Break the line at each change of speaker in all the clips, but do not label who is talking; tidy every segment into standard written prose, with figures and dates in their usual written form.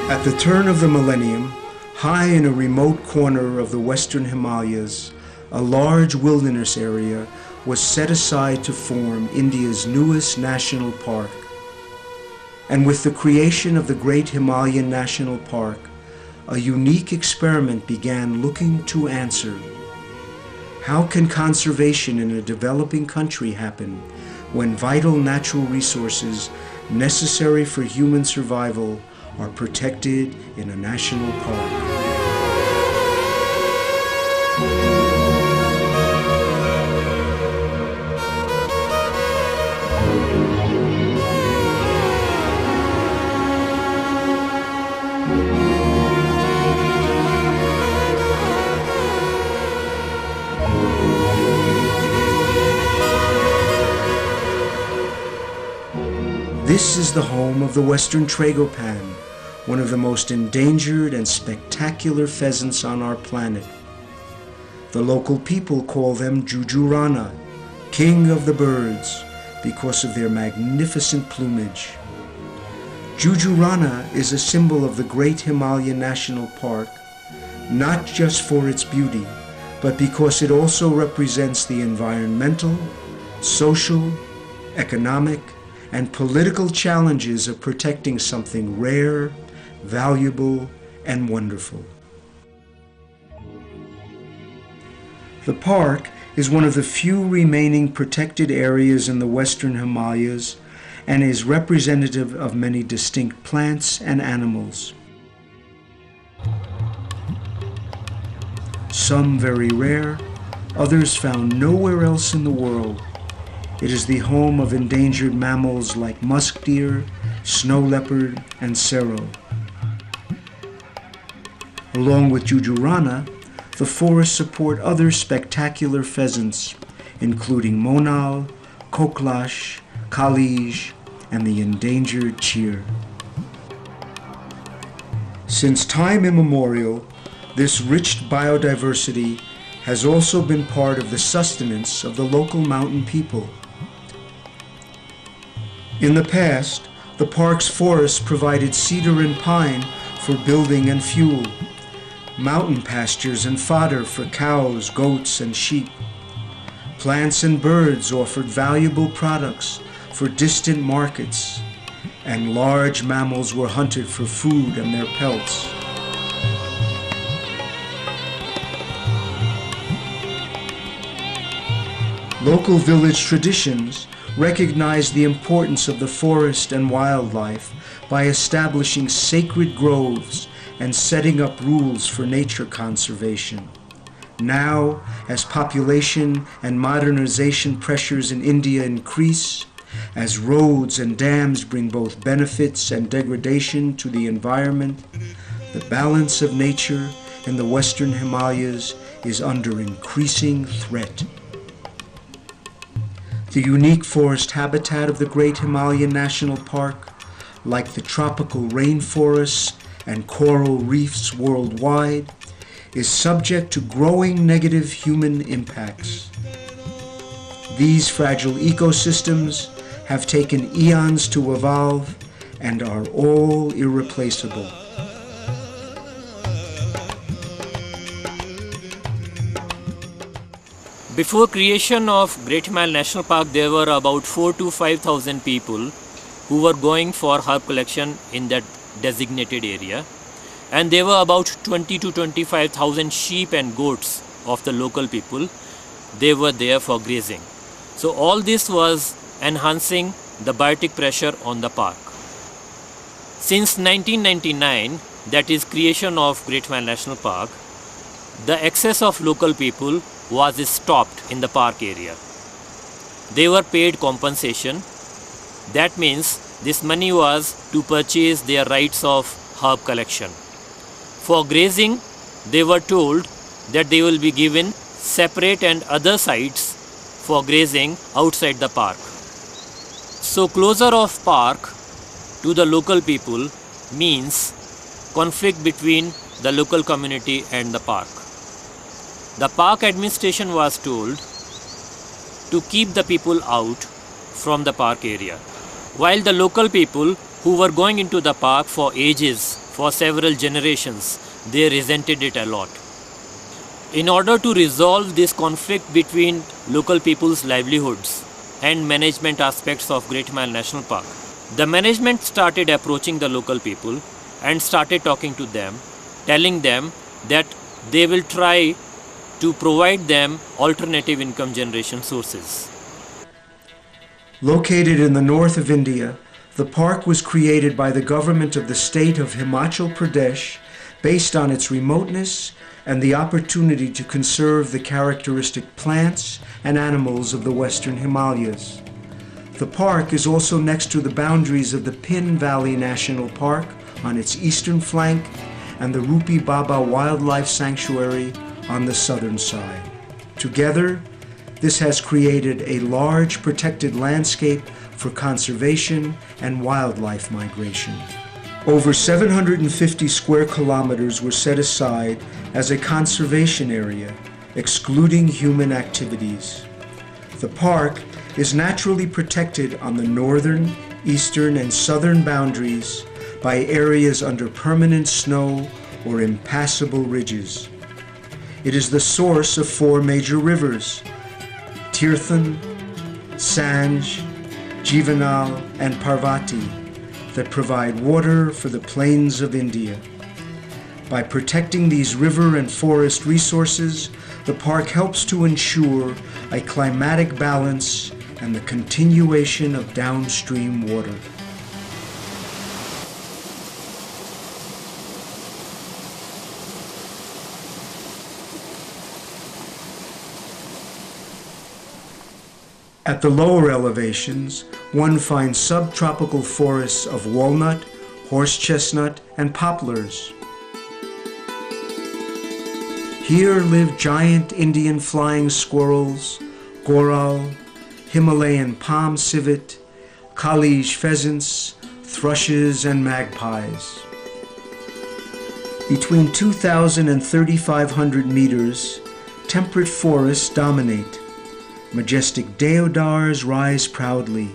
At the turn of the millennium, high in a remote corner of the Western Himalayas, a large wilderness area was set aside to form India's newest national park. And with the creation of the Great Himalayan National Park, a unique experiment began looking to answer. How can conservation in a developing country happen when vital natural resources necessary for human survival are protected in a national park? This is the home of the western tragopan, one of the most endangered and spectacular pheasants on our planet. The local people call them Jujurana, king of the birds, because of their magnificent plumage. Jujurana is a symbol of the Great Himalayan National Park, not just for its beauty, but because it also represents the environmental, social, economic, and political challenges of protecting something rare, valuable, and wonderful. The park is one of the few remaining protected areas in the Western Himalayas and is representative of many distinct plants and animals. Some very rare, others found nowhere else in the world. It is the home of endangered mammals like musk deer, snow leopard, and serow. Along with Jujurana, the forests support other spectacular pheasants, including monal, koklash, kalij, and the endangered cheer. Since time immemorial, this rich biodiversity has also been part of the sustenance of the local mountain people. In the past, the park's forests provided cedar and pine for building and fuel, mountain pastures and fodder for cows, goats, and sheep. Plants and birds offered valuable products for distant markets, and large mammals were hunted for food and their pelts. Local village traditions recognize the importance of the forest and wildlife by establishing sacred groves and setting up rules for nature conservation. Now, as population and modernization pressures in India increase, as roads and dams bring both benefits and degradation to the environment, the balance of nature in the Western Himalayas is under increasing threat. The unique forest habitat of the Great Himalayan National Park, like the tropical rainforests and coral reefs worldwide, is subject to growing negative human impacts. These fragile ecosystems have taken eons to evolve and are all irreplaceable.
Before creation of Great Himalayan National Park, there were about 4,000 to 5,000 people who were going for herb collection in that designated area, and there were about 20,000 to 25,000 sheep and goats of the local people. They were there for grazing. So all this was enhancing the biotic pressure on the park. Since 1999, that is creation of Great Himalayan National Park, the access of local people was stopped in the park area. They were paid compensation. That means this money was to purchase their rights of herb collection. For grazing, they were told that they will be given separate and other sites for grazing outside the park. So closure of park to the local people means conflict between the local community and the park. The park administration was told to keep the people out from the park area, while the local people who were going into the park for ages, for several generations, they resented it a lot. In order to resolve this conflict between local people's livelihoods and management aspects of Great Himalayan National Park, the management started approaching the local people and started talking to them, telling them that they will try to provide them alternative income generation sources.
Located in the north of India, the park was created by the government of the state of Himachal Pradesh based on its remoteness and the opportunity to conserve the characteristic plants and animals of the Western Himalayas. The park is also next to the boundaries of the Pin Valley National Park on its eastern flank and the Rupi Baba Wildlife Sanctuary on the southern side. Together, this has created a large protected landscape for conservation and wildlife migration. Over 750 square kilometers were set aside as a conservation area, excluding human activities. The park is naturally protected on the northern, eastern, and southern boundaries by areas under permanent snow or impassable ridges. It is the source of 4 major rivers: Tirthan, Sanj, Jivanal, and Parvati, that provide water for the plains of India. By protecting these river and forest resources, the park helps to ensure a climatic balance and the continuation of downstream water. At the lower elevations, one finds subtropical forests of walnut, horse chestnut, and poplars. Here live giant Indian flying squirrels, goral, Himalayan palm civet, Kalij pheasants, thrushes, and magpies. Between 2,000 and 3,500 meters, temperate forests dominate. Majestic deodars rise proudly.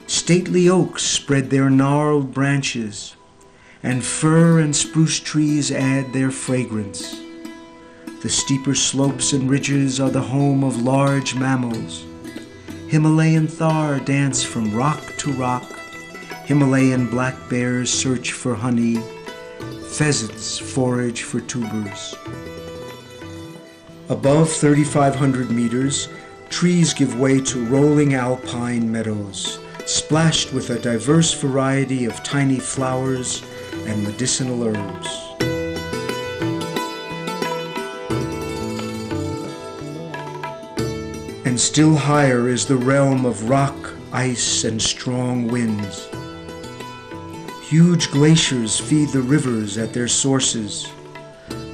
Stately oaks spread their gnarled branches, and fir and spruce trees add their fragrance. The steeper slopes and ridges are the home of large mammals. Himalayan thar dance from rock to rock. Himalayan black bears search for honey. Pheasants forage for tubers. Above 3,500 meters, trees give way to rolling alpine meadows, splashed with a diverse variety of tiny flowers and medicinal herbs. And still higher is the realm of rock, ice, and strong winds. Huge glaciers feed the rivers at their sources.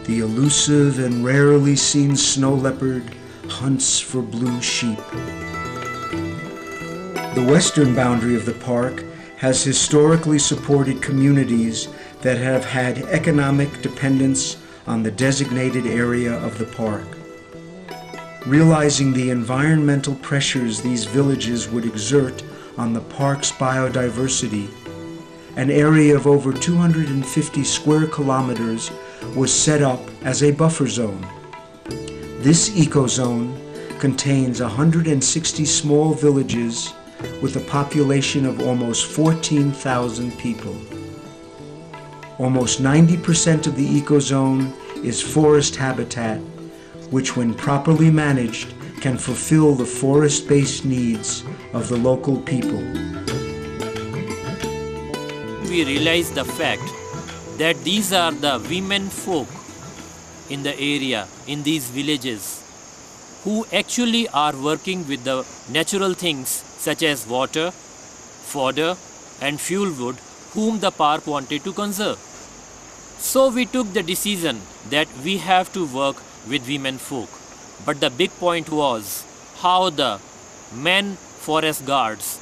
The elusive and rarely seen snow leopard hunts for blue sheep. The western boundary of the park has historically supported communities that have had economic dependence on the designated area of the park. Realizing the environmental pressures these villages would exert on the park's biodiversity, an area of over 250 square kilometers was set up as a buffer zone. This ecozone contains 160 small villages with a population of almost 14,000 people. Almost 90% of the ecozone is forest habitat, which when properly managed can fulfill the forest-based needs of the local people.
We realize the fact that these are the women folk in the area, in these villages, who actually are working with the natural things such as water, fodder, and fuel wood, whom the park wanted to conserve. So we took the decision that we have to work with women folk. But the big point was how the men forest guards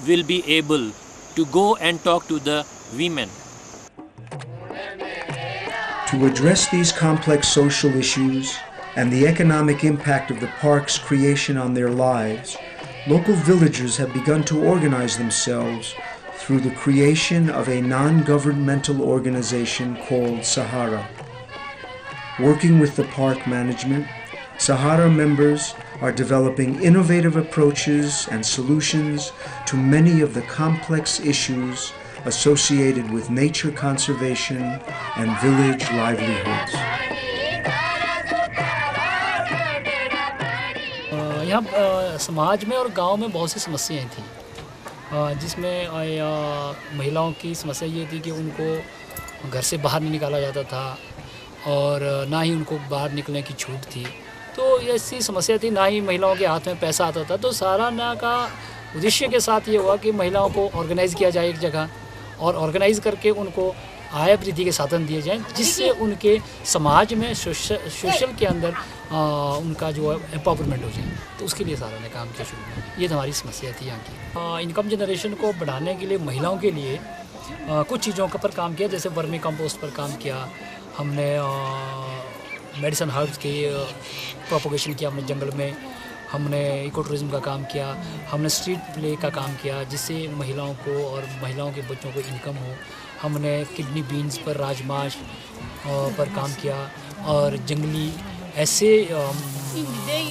will be able to go and talk to the women.
To address these complex social issues and the economic impact of the park's creation on their lives, local villagers have begun to organize themselves through the creation of a non-governmental organization called SAHARA. Working with the park management, SAHARA members are developing innovative approaches and solutions to many of the complex issues associated with nature conservation and village livelihoods.
यहाँ समाज में और गांव में बहुत सी समस्याएं थी, जिसमें महिलाओं की समस्या ये थी कि उनको घर से बाहर नहीं निकाला जाता था और ना ही उनको बाहर निकलने की छूट थी। तो ऐसी समस्या थी, ना ही महिलाओं के हाथ में पैसा आता था। तो सहारा का उद्देश्य के साथ ये हुआ कि महिलाओं को ऑर्गेनाइज़ किया जाए एक जगह और ऑर्गेनाइज़ करके उनको आय वृद्धि के साधन दिए जाएं, जिससे उनके समाज में सोशल के अंदर उनका जो है एम्पावरमेंट हो जाए। तो उसके लिए सहारा ने काम किया शुरू में। ये हमारी समस्या थी यहाँ की। इनकम जनरेशन को बढ़ाने के लिए महिलाओं के लिए कुछ चीज़ों के पर काम किया, जैसे वर्मी कंपोस्ट पर काम किया हमने, मेडिसिन हर्ब्स के प्रोपोगेशन किया हमने जंगल में, हमने इको टूरिज़्म का काम किया, हमने स्ट्रीट प्ले का काम किया जिससे महिलाओं को और महिलाओं के बच्चों को इनकम हो। हमने किडनी बीन्स पर, राजमाश पर काम किया और जंगली ऐसे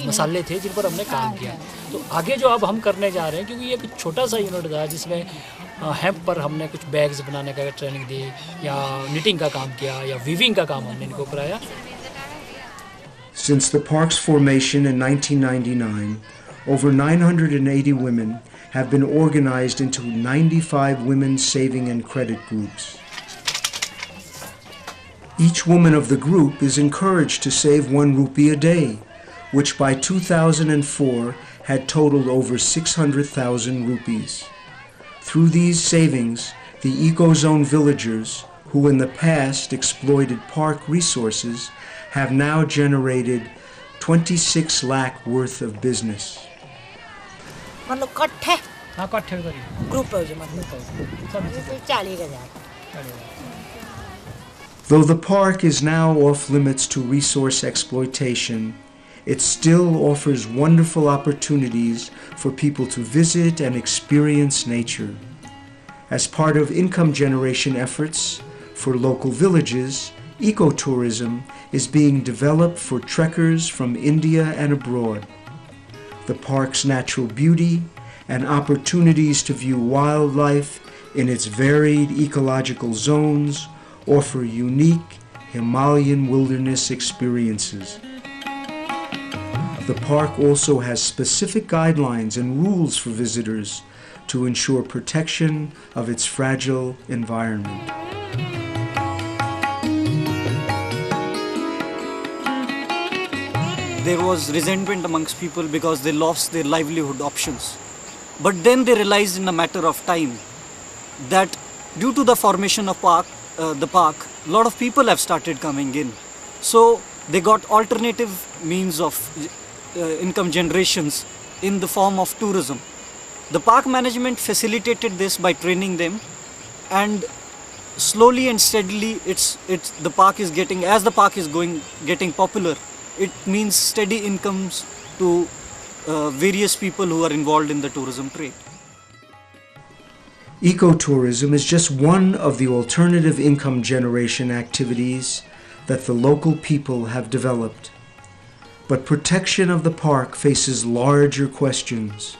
मसाले थे जिन पर हमने काम किया। तो आगे जो अब हम करने जा रहे हैं, क्योंकि ये एक छोटा सा यूनिट था जिसमें हेम्प पर हमने कुछ बैग्स बनाने का ट्रेनिंग दी, या निटिंग का काम किया, या वीविंग का काम हमने इनको कराया।
Since the park's formation in 1999, over 980 women have been organized into 95 women's saving and credit groups. Each woman of the group is encouraged to save 1 rupee a day, which by 2004 had totaled over 600,000 rupees. Through these savings, the eco-zone villagers, who in the past exploited park resources, have now generated 26 lakh worth of business. Though the park is now off limits to resource exploitation, it still offers wonderful opportunities for people to visit and experience nature. As part of income generation efforts for local villages, ecotourism is being developed for trekkers from India and abroad. The park's natural beauty and opportunities to view wildlife in its varied ecological zones offer unique Himalayan wilderness experiences. The park also has specific guidelines and rules for visitors to ensure protection of its fragile environment.
There was resentment amongst people because they lost their livelihood options. But then they realized in a matter of time that due to the formation of the park, a lot of people have started coming in. So they got alternative means of income generations in the form of tourism. The park management facilitated this by training them, and slowly and steadily the park is getting popular. It means steady incomes to various people who are involved in the tourism trade.
Ecotourism is just one of the alternative income generation activities that the local people have developed. But protection of the park faces larger questions.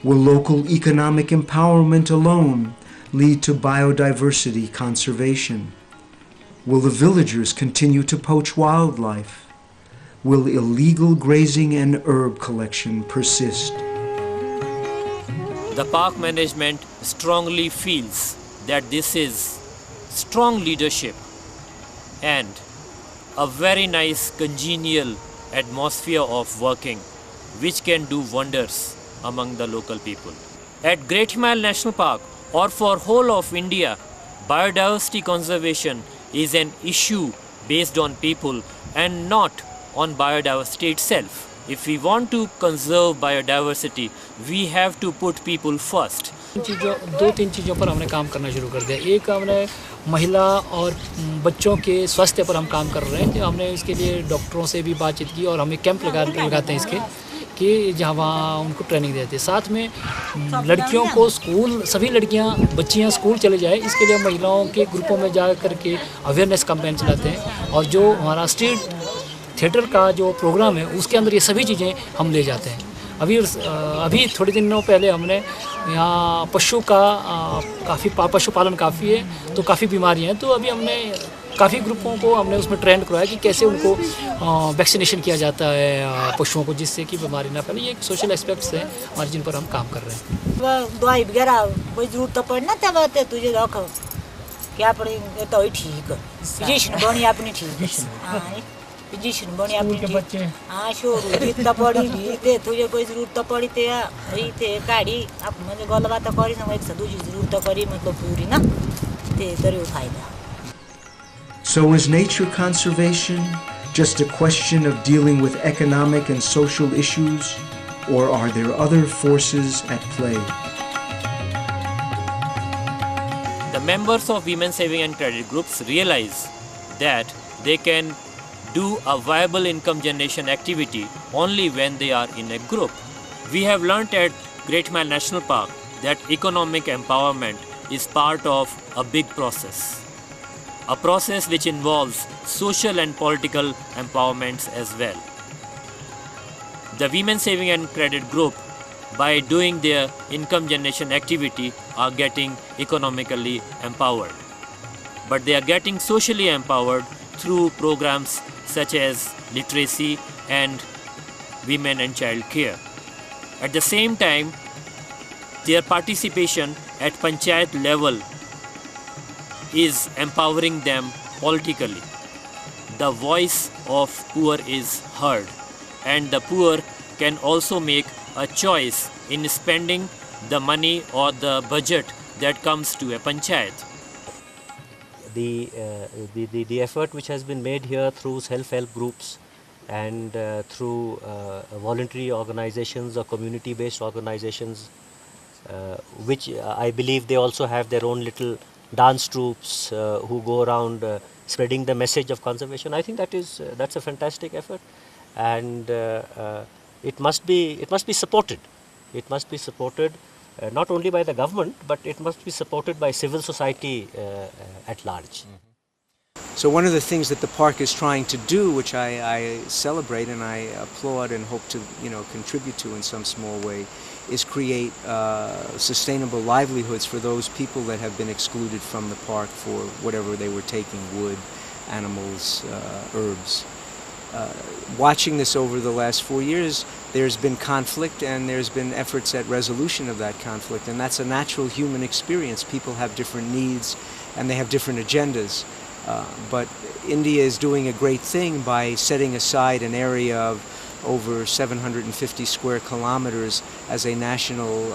Will local economic empowerment alone lead to biodiversity conservation? Will the villagers continue to poach wildlife? Will illegal grazing and herb collection persist?
The park management strongly feels that this is strong leadership and a very nice congenial atmosphere of working which can do wonders among the local people. At Great Himalayan National Park or for whole of India, biodiversity conservation is an issue based on people and not on biodiversity itself. If we want to conserve biodiversity, we have to put people first.
दो तीन चीज़ों पर हमने काम करना शुरू कर दिया। एक हमने महिला और बच्चों के स्वास्थ्य पर हम काम कर रहे हैं। हमने इसके लिए डॉक्टरों से भी बातचीत की और हमें कैंप लगाते हैं इसके कि जहाँ वहाँ उनको ट्रेनिंग देते हैं। साथ में लड़कियों को स्कूल, सभी बच्चियाँ स्कूल चले जाए, इसके लिए महिलाओं के ग्रुपों में जा कर के अवेयरनेस कैंपेन चलाते हैं। और जो हमारा स्ट्रीट थिएटर का जो प्रोग्राम है उसके अंदर ये सभी चीज़ें हम ले जाते हैं। अभी थोड़े दिनों पहले हमने यहाँ पशुपालन काफ़ी है, तो काफ़ी बीमारियाँ हैं, तो अभी हमने काफ़ी ग्रुपों को हमने उसमें ट्रेंड करवाया कि कैसे उनको वैक्सीनेशन किया जाता है पशुओं को, जिससे कि बीमारी ना फैले। ये एक सोशल एस्पेक्ट्स हैं हमारे जिन पर हम काम कर रहे हैं।
दवाई वगैरह कोई जरूरत पड़ना तब तुझे रखो क्या पड़े तो ठीक पोजीशन बनी अपनी ठीक पोजीशन बनी अपनी बच्चे हाँ शोर जितना पड़ी भी ते तुझे कोई जरूरत पड़ी ते रीते गाड़ी आप म्हणजे गलबात करी संग एक दूसरी जरूरत करी मतलब पूरी ना ते तरी फायदा।
So is nature conservation just a question of dealing with economic and social issues, or are there other forces at play?
The members of Women Saving and Credit Groups realize that they can do a viable income generation activity only when they are in a group. We have learnt at Great Himalayan National Park that economic empowerment is part of a big process. A process which involves social and political empowerments as well. The Women Saving and Credit Group, by doing their income generation activity, are getting economically empowered. But they are getting socially empowered through programs such as literacy and women and child care. At the same time, their participation at panchayat level is empowering them politically. The voice of poor is heard, and the poor can also make a choice in spending the money or the budget that comes to a panchayat.
The effort which has been made here through self-help groups and through voluntary organizations or community-based organizations, which I believe they also have their own little dance troupes who go around spreading the message of conservation. I think that's a fantastic effort, and it must be supported. It must be supported not only by the government, but it must be supported by civil society at large.
So one of the things that the park is trying to do, which I celebrate and I applaud and hope to contribute to in some small way, is create sustainable livelihoods for those people that have been excluded from the park for whatever they were taking, wood, animals, herbs. Watching this over the last 4 years, there's been conflict and there's been efforts at resolution of that conflict, and that's a natural human experience. People have different needs and they have different agendas. But India is doing a great thing by setting aside an area of over 750 square kilometers as a national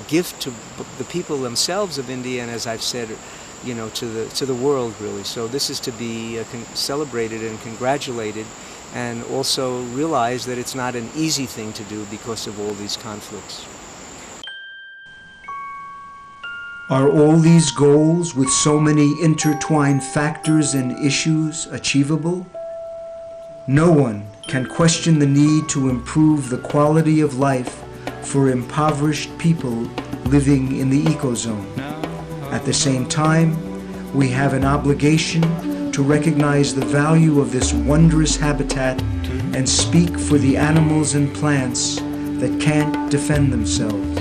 gift to the people themselves of India, and as I've said, to the world really. So this is to be celebrated and congratulated, and also realize that it's not an easy thing to do because of all these conflicts.
Are all these goals with so many intertwined factors and issues achievable? No one can question the need to improve the quality of life for impoverished people living in the ecozone. At the same time, we have an obligation to recognize the value of this wondrous habitat and speak for the animals and plants that can't defend themselves.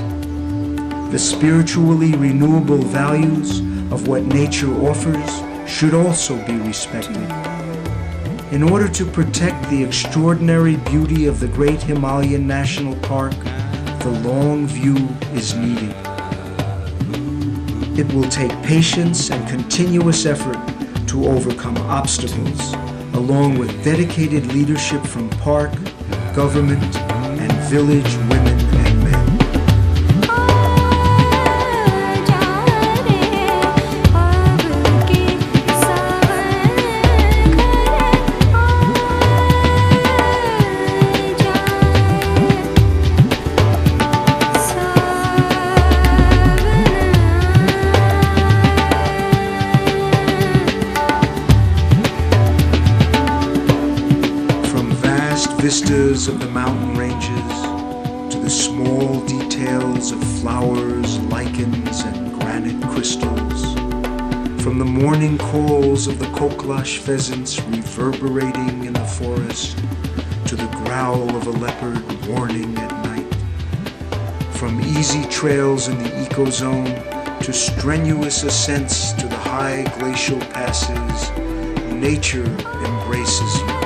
The spiritually renewable values of what nature offers should also be respected. In order to protect the extraordinary beauty of the Great Himalayan National Park, the long view is needed. It will take patience and continuous effort to overcome obstacles, along with dedicated leadership from park, government, and village women and men.
of the mountain ranges to the small details of flowers, lichens, and granite crystals, from the morning calls of the koklash pheasants reverberating in the forest to the growl of a leopard warning at night, from easy trails in the ecozone to strenuous ascents to the high glacial passes, nature embraces you.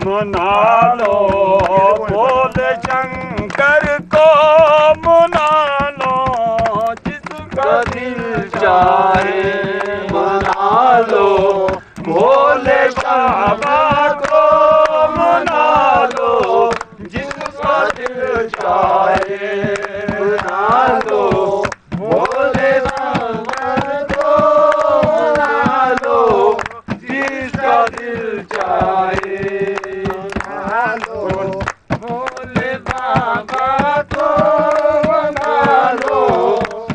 मना लो बोल शंकर को मना लो जिसका दिल चाहे मना लो भोले बाबा को मना लो जिसका दिल चाहे मना लो भोले बाबा को मना लो जिसका दिल चाहे भोले बाबा को मना लो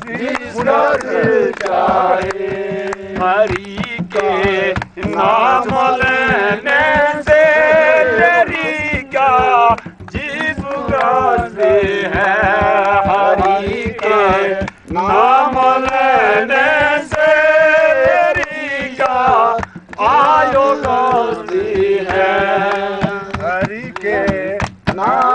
जिसका दिल चाहे हरि के नाम लेने से तेरी क्या जिसका से है हरि के नाम लेने से तेरी क्या आयो है हरि के नाम